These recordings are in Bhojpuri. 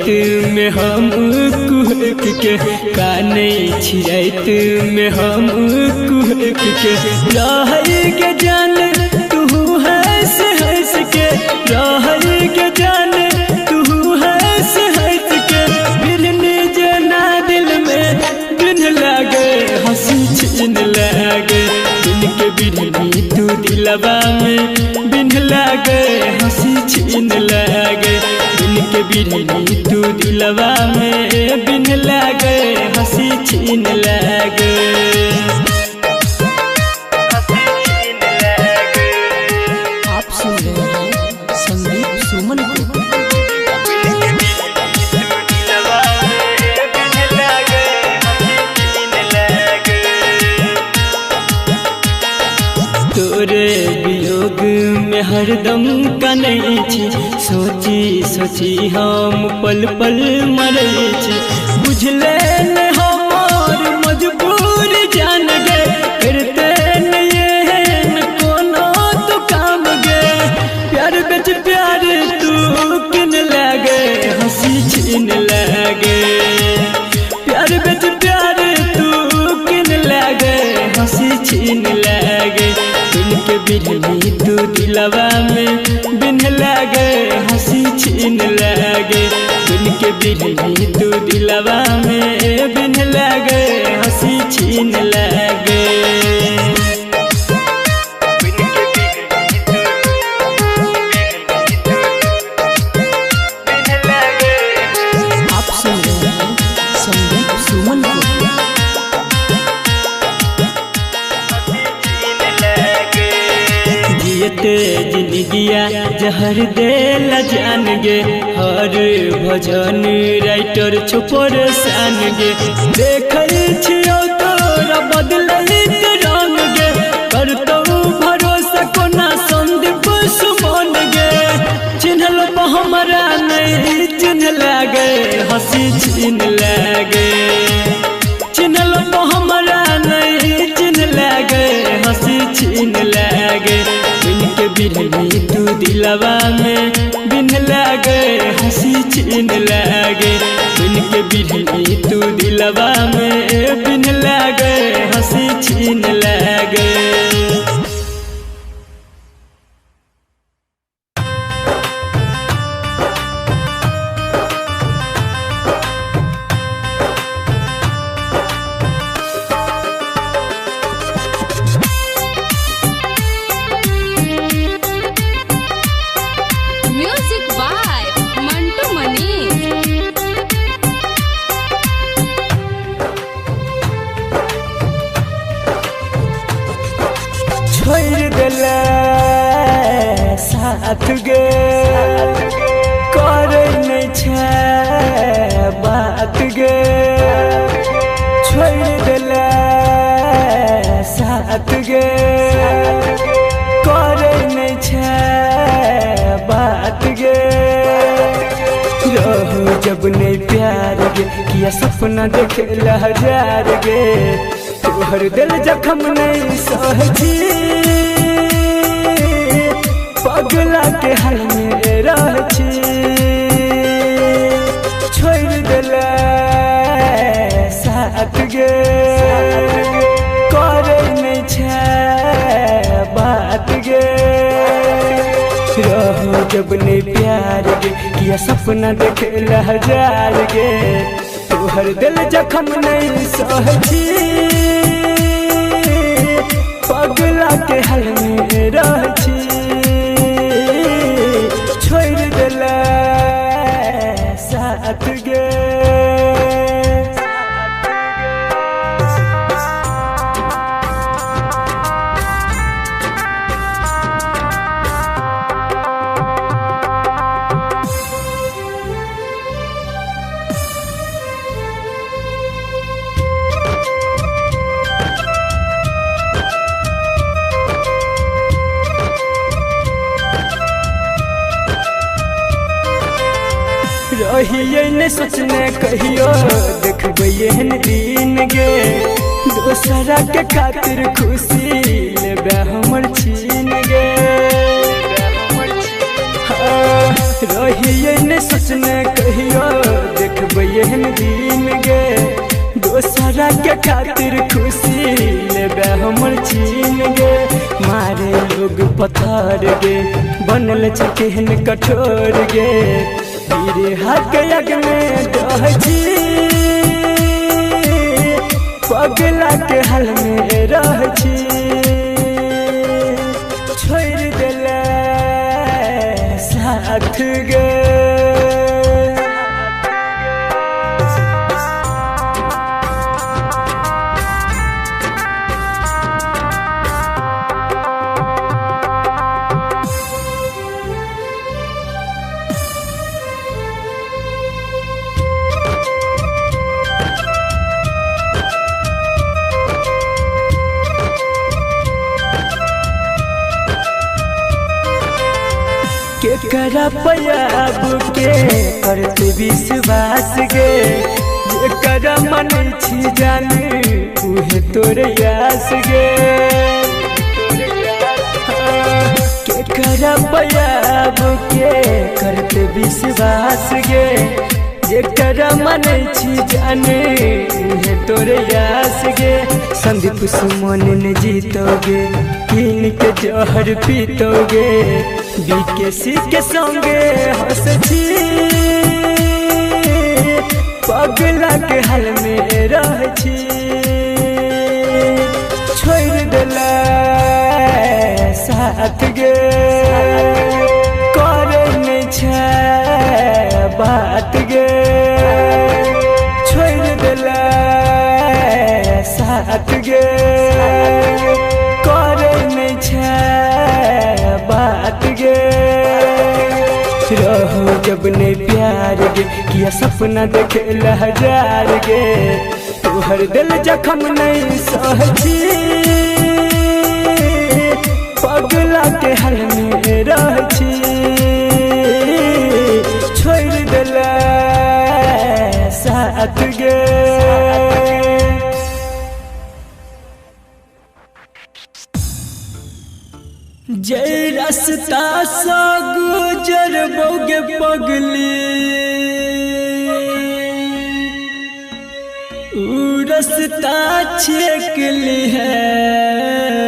में हम कुहक के काने छिरैत में हम कुहक के रहई के जान तू हंस हंस के रहई के जान तू हंस हंस के बिरनी जना दिल में बिन लागे हंसी छीन लागे बिन के बिरनी तू दिलवा में बिन लागे हंसी छीन लागे बिन के बिरनी तू दिलवा में बिन लागे हंसी छीन लागे। आप सुन रहे हैं संदीप सुमन को। तोरे वियोग में हरदम कनै छी सोची सोची हम पल पल मरै छी बुझले न हमर मजबूर जान गे करते न ये कोनो तो काम गे प्यार बेच प्यार तू किन लागे हंसी छीन लागे प्यार बेच प्यार तू किन लागे हंसी छीन लागे बिन के बिरनी तू दिलवा में बिन लागे हंसी छीन लागे बिन के बिरनी तू दिलवा में बिन लागे हंसी छीन लागे। आप सुन रहे हैं संदीप सुमन को। जियते जिंदगिया जहर देला जान गे हर भजन राइटर छुपर सान गे देखै छियौ तोरा बदलैत रंग गे करतौ भरोसा कोना संदीप सुमन गे चिन्हल हमरा नहीं चिन्ह लागे हंसी छीन लागे चिन्हल हमरा नहीं चिन्ह लागे हंसी छीन लागे बिन के बिरनी तू दिलवा में बिन लागे हंसी छीन लागे बिन के बिरनी तू दिलवा में बिन लागे हंसी छीन लागे। Music by Mantu Manish. छोड़ देला साथ गे करे नहीं छै बात गे छोड़ देला साथ गे करे नहीं छै बात गे रहो जब नहीं प्यार गे किया सपना देखे हजार गे तोहर दिल जखम नहीं सहजी पगला के हाल में रहछी छोड़ देला साथ गे करे नहीं छै बात गे रहो जब नहीं प्यार गे किया सपना देखे हजार गे तोहर दिल जखम नहीं सहजी पगला के हाल में रहछी छोड़ देला साथ गे। रहिए ने सोचने कहियो देखबे एहन दिन गे दोसरा के खातिर खुशी लेबे हमर छीन गे रहिए ने सोचने कहियो एहन दिन गे दोसरा के खातिर खुशी लेबे हमर छीन गे मारे लोग पत्थर गे बनल छ केहन कठोर गे तेरे हाथ यज्ञ में दहजी पगला के हाल में रहछी छोड़ देले साथ गे केकरा पयाब के करत विश्वास गे जेकरा मन छी जाने उहे तोर यास गे केकरा पयाब के करत विश्वास गे जेकरा मन छी जाने उहे तोर यास गे संदीप सुमन ने जीतोगे किन के जहर पीतोगे बीकेसी के संगे हंसछी पगला के हाल में रहछी छोड़ देला साथ गे करे नहीं छै बात गे छोड़ देला साथ गे करे नहीं छै बात गे रहो जब ने प्यार गे किया सपना देखे हजार गे तोहर दिल जखम नहीं सहछी पगला के हाल में रहछी छोड़ देला साथ गे जय रास्ता सा गुजरबोगे पगली ऊ रास्ता छेक ली है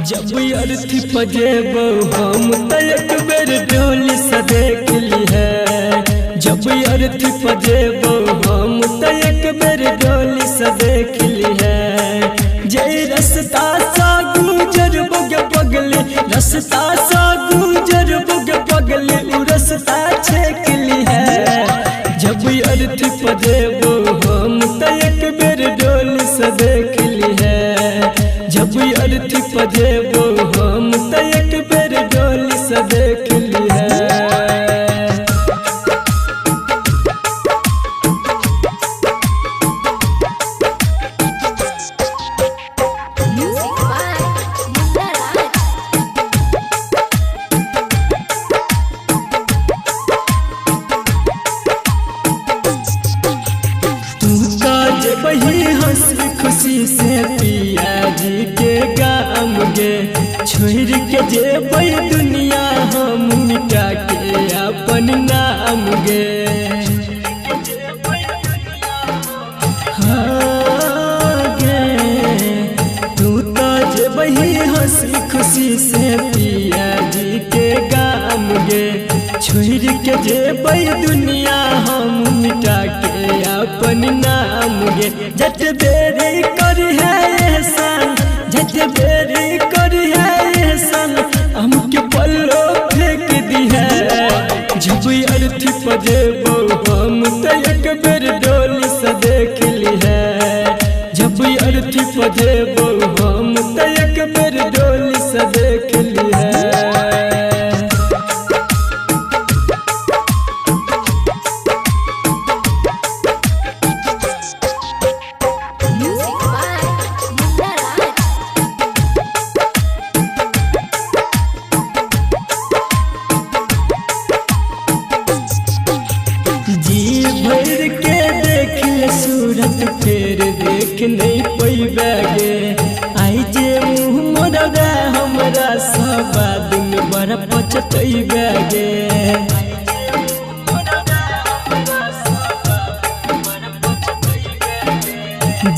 जब अर्थी पजेबो हम त एक बेर डोली से देख ली है जब अर्थी पजेबो हम त एक बेर डोली से देख ली है जय रास्ता सा गुजरबोगे पगली रास्ता सा गुजरबोगे पगली ऊ रास्ता छेक ली है जब अर्थी पजेबो हम त एक बेर डोली से देख ली है जब अर्थी पजेबो हम त एक बेर डोली से देख ली है वही हंसी खुशी से पिया जी के गाम गे छोड़ के जेबै दुनिया हम मिटा के अपन नाम गे हाँ गे तू तो जेबै हंसी खुशी से पिया जी के गाम गे छोड़ के जेबै दुनिया हम मिटा के अपन नाम गे जट बेरी कर है एहसान जट बेरी कर है एहसान हमके पल्लो फेंक दी है जब अर्थी पजेबो हम त एक बेर डोली से देख ली है जब अर्थी पजेबो हम त एक बेर डोली से देख ली है भर के देखिए सूरत फेर देख नहीं पैबे गे आई जे मुँह मोरबे हमरा बड़ा पछतैबे गे।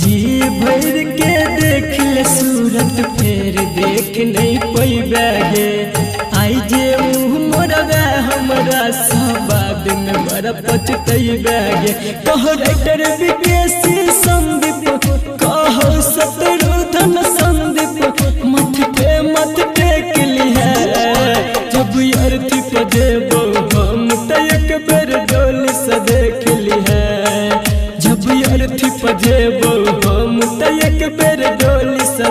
जी भर के देख ले सूरत फिर देख नहीं पैबे गे। आई जे मुँह मोरबे हमरा सबाद में बड़ा पछतैबे गे। कहो राइटर विकेसी संदीप कहो शत्रुघ्न संदीप मत टेक लिहे। जब अर्थी पे देबो हम त एक बेर डोली से देख लिहे। जब अर्थी पे देबो हम त एक बेर डोली से